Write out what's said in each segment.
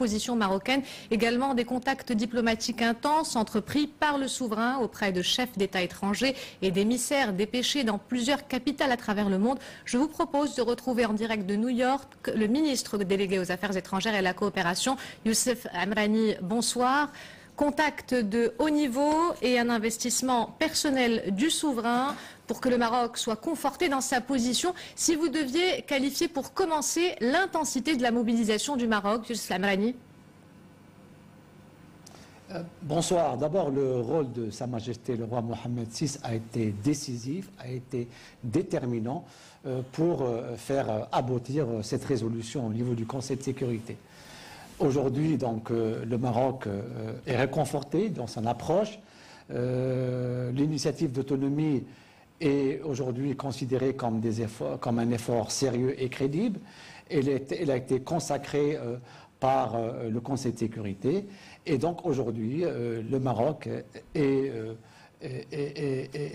position marocaine. Également des contacts diplomatiques intenses entrepris par le souverain auprès de chefs d'État étrangers et d'émissaires dépêchés dans plusieurs capitales à travers le monde. Je vous propose de retrouver en direct de New York le ministre délégué aux Affaires étrangères et à la coopération, Youssef Amrani. Bonsoir. Contact de haut niveau et un investissement personnel du souverain pour que le Maroc soit conforté dans sa position. Si vous deviez qualifier pour commencer l'intensité de la mobilisation du Maroc, Youssef Amrani. Bonsoir. D'abord, le rôle de Sa Majesté le roi Mohammed VI a été décisif, a été déterminant pour faire aboutir cette résolution au niveau du Conseil de sécurité. Aujourd'hui, donc, le Maroc est réconforté dans son approche. L'initiative d'autonomie est aujourd'hui considérée comme un effort sérieux et crédible. Elle a été consacrée par le Conseil de sécurité. Et donc aujourd'hui, le Maroc est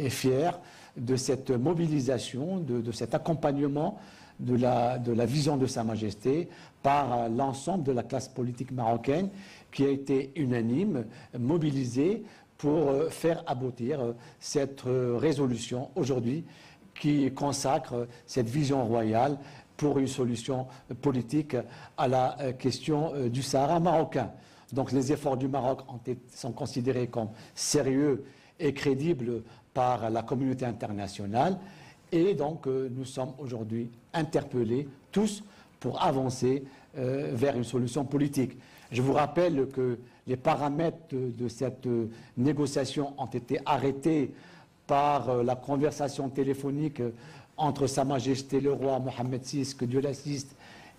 fier de cette mobilisation, de cet accompagnement de la vision de Sa Majesté par l'ensemble de la classe politique marocaine qui a été unanime, mobilisée pour faire aboutir cette résolution aujourd'hui qui consacre cette vision royale pour une solution politique à la question du Sahara marocain. Donc les efforts du Maroc sont considérés comme sérieux et crédibles par la communauté internationale. Et donc nous sommes aujourd'hui interpellés tous pour avancer vers une solution politique. Je vous rappelle que les paramètres de cette négociation ont été arrêtés par la conversation téléphonique entre Sa Majesté le roi Mohammed VI, que Dieu l'assiste,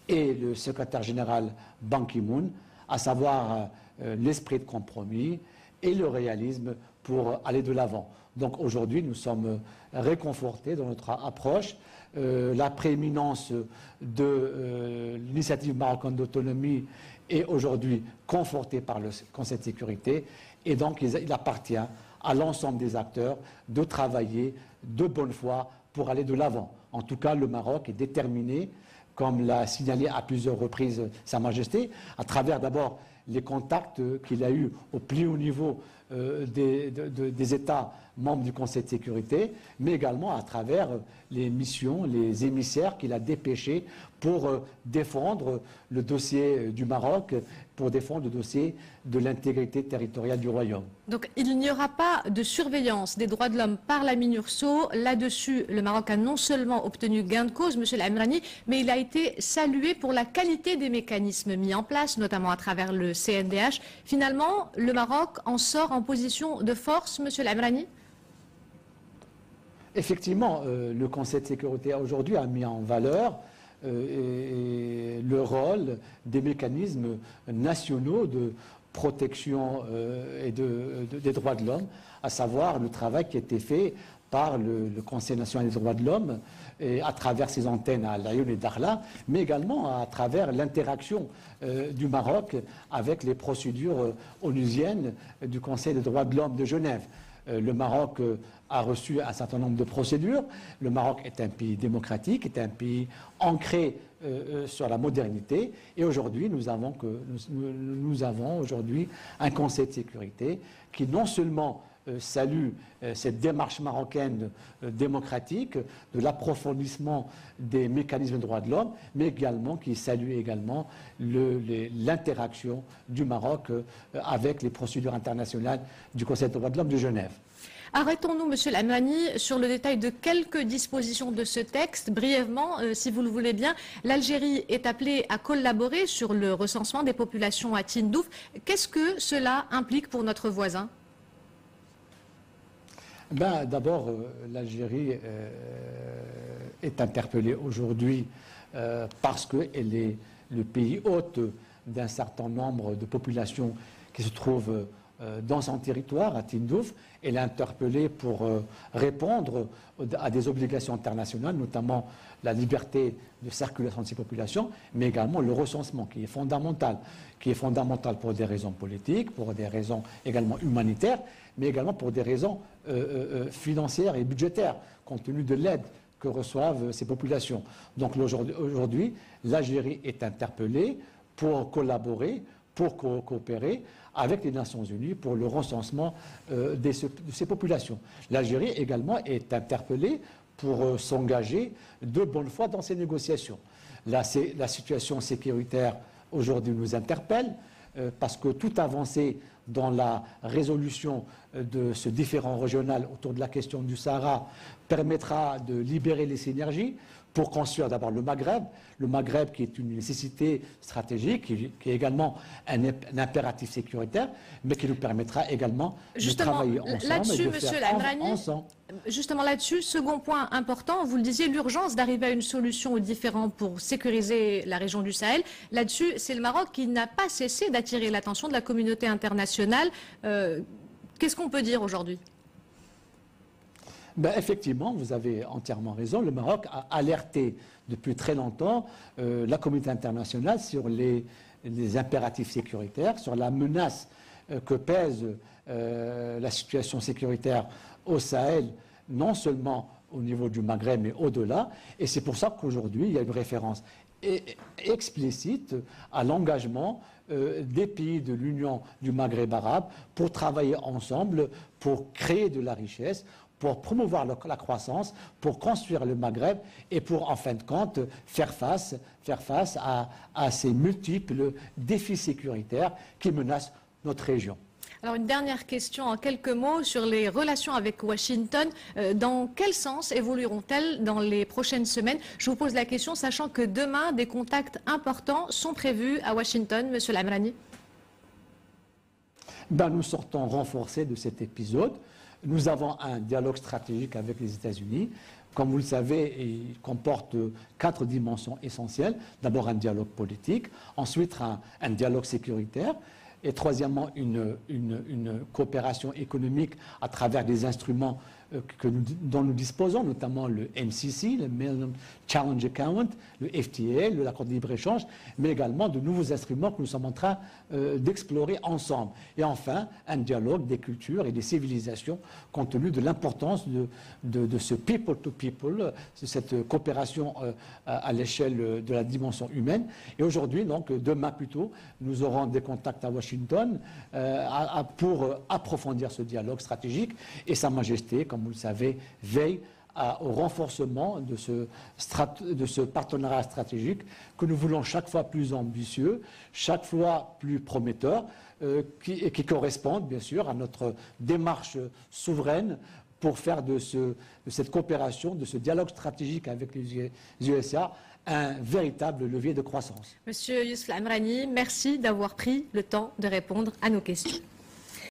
et le secrétaire général Ban Ki-moon, à savoir l'esprit de compromis et le réalisme pour aller de l'avant. Donc aujourd'hui, nous sommes réconfortés dans notre approche. La prééminence de l'initiative marocaine d'autonomie est aujourd'hui confortée par le Conseil de sécurité. Et donc, il appartient à l'ensemble des acteurs de travailler de bonne foi pour aller de l'avant. En tout cas, le Maroc est déterminé, comme l'a signalé à plusieurs reprises Sa Majesté, à travers d'abord les contacts qu'il a eus au plus haut niveau des États membres du Conseil de sécurité, mais également à travers les missions, les émissaires qu'il a dépêchés pour défendre le dossier du Maroc, pour défendre le dossier de l'intégrité territoriale du royaume. Donc il n'y aura pas de surveillance des droits de l'homme par la MINURSO. Là-dessus, le Maroc a non seulement obtenu gain de cause, Monsieur Amrani, mais il a été salué pour la qualité des mécanismes mis en place, notamment à travers le CNDH. Finalement, le Maroc en sort en position de force, Monsieur Amrani? Effectivement, le Conseil de sécurité aujourd'hui a mis en valeur le rôle des mécanismes nationaux de protection des droits de l'homme, à savoir le travail qui a été fait par le Conseil national des droits de l'homme à travers ses antennes à Laayoune et Dakhla, mais également à travers l'interaction du Maroc avec les procédures onusiennes du Conseil des droits de l'homme de Genève. Le Maroc a reçu un certain nombre de procédures. Le Maroc est un pays démocratique, est un pays ancré sur la modernité. Et aujourd'hui, nous avons aujourd'hui un Conseil de sécurité qui non seulement salue cette démarche marocaine démocratique, de l'approfondissement des mécanismes de droits de l'homme, mais également qui salue également l'interaction du Maroc avec les procédures internationales du Conseil des droits de l'homme de Genève. Arrêtons-nous, Monsieur Amrani, sur le détail de quelques dispositions de ce texte. Brièvement, si vous le voulez bien, l'Algérie est appelée à collaborer sur le recensement des populations à Tindouf. Qu'est-ce que cela implique pour notre voisin ? D'abord, l'Algérie est interpellée aujourd'hui parce qu'elle est le pays hôte d'un certain nombre de populations qui se trouvent dans son territoire, à Tindouf. Elle est interpellée pour répondre à des obligations internationales, notamment la liberté de circulation de ces populations, mais également le recensement qui est fondamental pour des raisons politiques, pour des raisons également humanitaires, mais également pour des raisons financières et budgétaires, compte tenu de l'aide que reçoivent ces populations. Donc aujourd'hui, l'Algérie est interpellée pour collaborer, pour coopérer avec les Nations Unies pour le recensement de ces populations. L'Algérie également est interpellée pour s'engager de bonne foi dans ces négociations. La situation sécuritaire aujourd'hui nous interpelle parce que toute avancée dans la résolution de ce différend régional autour de la question du Sahara permettra de libérer les synergies pour construire d'abord le Maghreb qui est une nécessité stratégique, qui est également un impératif sécuritaire, mais qui nous permettra également de travailler ensemble et de faire ensemble. Justement là-dessus, second point important, vous le disiez, l'urgence d'arriver à une solution aux différends pour sécuriser la région du Sahel. Là-dessus, c'est le Maroc qui n'a pas cessé d'attirer l'attention de la communauté internationale. Qu'est-ce qu'on peut dire aujourd'hui ? Ben, effectivement, vous avez entièrement raison. Le Maroc a alerté depuis très longtemps la communauté internationale sur les impératifs sécuritaires, sur la menace que pèse la situation sécuritaire au Sahel, non seulement au niveau du Maghreb, mais au-delà. Et c'est pour ça qu'aujourd'hui, il y a une référence explicite à l'engagement des pays de l'Union du Maghreb arabe pour travailler ensemble, pour créer de la richesse, pour promouvoir la croissance, pour construire le Maghreb et pour, en fin de compte, faire face à ces multiples défis sécuritaires qui menacent notre région. Alors une dernière question en quelques mots sur les relations avec Washington. Dans quel sens évolueront-elles dans les prochaines semaines? Je vous pose la question sachant que demain, des contacts importants sont prévus à Washington, Monsieur Lamrani. Ben, nous sortons renforcés de cet épisode. Nous avons un dialogue stratégique avec les États-Unis. Comme vous le savez, il comporte 4 dimensions essentielles. D'abord un dialogue politique, ensuite un dialogue sécuritaire, et troisièmement une coopération économique à travers des instruments dont nous disposons, notamment le MCC, le Minimum Challenge Account, le FTA, l'accord de libre-échange, mais également de nouveaux instruments que nous sommes en train d'explorer ensemble. Et enfin, un dialogue des cultures et des civilisations, compte tenu de l'importance de ce people-to-people, cette coopération à l'échelle de la dimension humaine. Et aujourd'hui, donc demain plutôt, nous aurons des contacts à Washington pour approfondir ce dialogue stratégique, et Sa Majesté, comme vous le savez, veille au renforcement de ce partenariat stratégique que nous voulons chaque fois plus ambitieux, chaque fois plus prometteur, qui correspondent bien sûr à notre démarche souveraine pour faire de cette coopération, de ce dialogue stratégique avec les USA, un véritable levier de croissance. Monsieur Yousef Lamrani, merci d'avoir pris le temps de répondre à nos questions.